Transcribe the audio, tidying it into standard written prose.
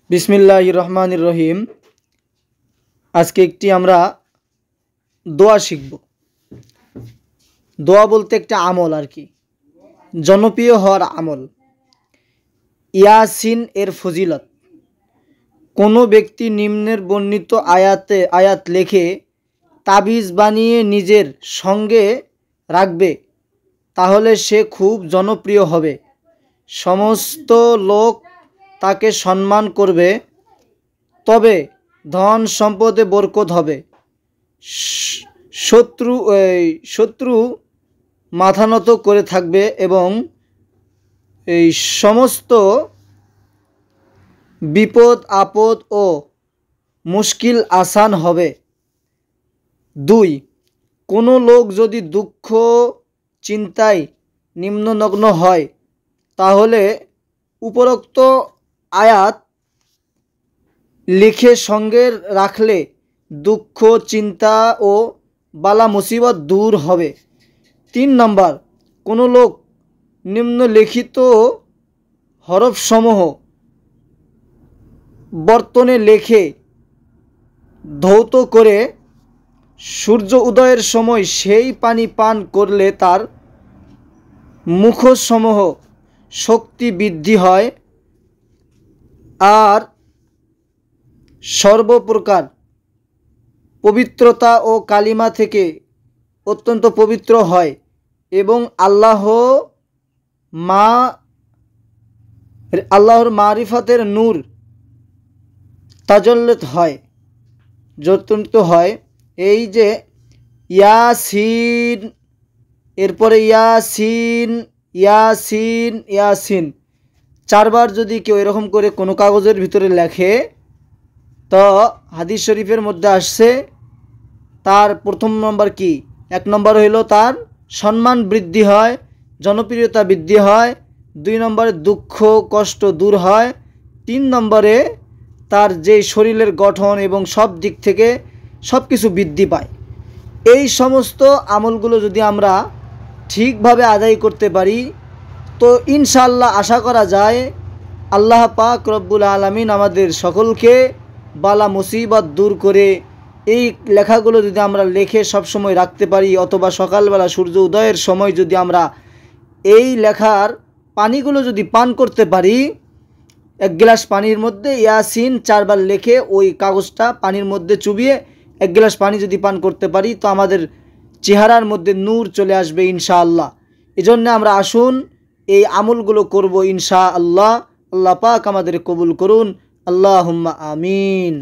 बिस्मिल्लाहिर रहमानिर रहीम। आज के एकटी आमरा दोया शिखब। दोया बोलते एक आमल और कि जनप्रिय हर आमल। यासिन एर फजिलत। कोनो व्यक्ति निम्नेर बर्णित आयात लेखे ताबिज बानिये निजेर संगे राखबे ताहले से खूब जनप्रिय हबे। समस्त लोक ताके सम्मान करबे, तबे धन सम्पदे बरकत हबे। शत्रु माथा নত करे थाकबे एवं समस्त विपद आपद ओ मुश्किल आसान हबे। दुई, कोनो लोक यदि दुःख चिंताय निम्ननग्न हय ताहले उपरोक्त आयात लिखे संगे राखले दुःख चिंता ओ बाला मुसीबत दूर हबे। तीन नम्बर, कोनो लोक निम्नलिखित हरफ समूह बर्तने लेखे धौत करे सूर्य उदयेर समय सेई पानी पान करले तार मुखसमूह शक्ति बृद्धि हय और सर्वप्रकार पवित्रता और कालिमा थेके अत्यंत पवित्र हय एवं आल्लाहर मारिफातेर नूर ताजल्लुत हय जतुंत हय। এই যে ইয়াসিন এরপরে ইয়াসিন ইয়াসিন ইয়াসিন চারবার যদি কেউ এরকম করে কোনো কাগজের ভিতরে লেখে তো হাদিস শরীফের মধ্যে আসছে তার প্রথম নম্বর কি, এক নম্বর হলো তার সম্মান বৃদ্ধি হয়, জনপ্রিয়তা বৃদ্ধি হয়। দুই নম্বরে দুঃখ কষ্ট দূর হয়। তিন নম্বরে তার যে শরীরের গঠন এবং সব দিক থেকে सब किछु बृद्धि पाय। এই সমস্ত আমলগুলো যদি আমরা ঠিকভাবে আদায় করতে পারি তো ইনশাআল্লাহ আশা করা যায় আল্লাহ পাক রব্বুল আলামিন আমাদের সকলকে বালা মুসিবত দূর করে এই লেখাগুলো যদি আমরা লিখে সব সময় রাখতে পারি অথবা সকালবেলা সূর্য উদয়ের সময় যদি আমরা এই লেখার পানিগুলো যদি পান করতে পারি, এক গ্লাস পানির মধ্যে ইয়াসিন চারবার লিখে ওই কাগজটা পানির মধ্যে চুবিয়ে एक गिलास पानी यदि पान करते पारी तो आमादेर चेहरार मध्य नूर चले आसबे इनशाआल्लाह। एजन्य आमरा आसुन এই আমলগুলো করব ইনশাআল্লাহ। আল্লাহ পাক আমাদের কবুল করুন। আল্লাহুম্মা আমিন।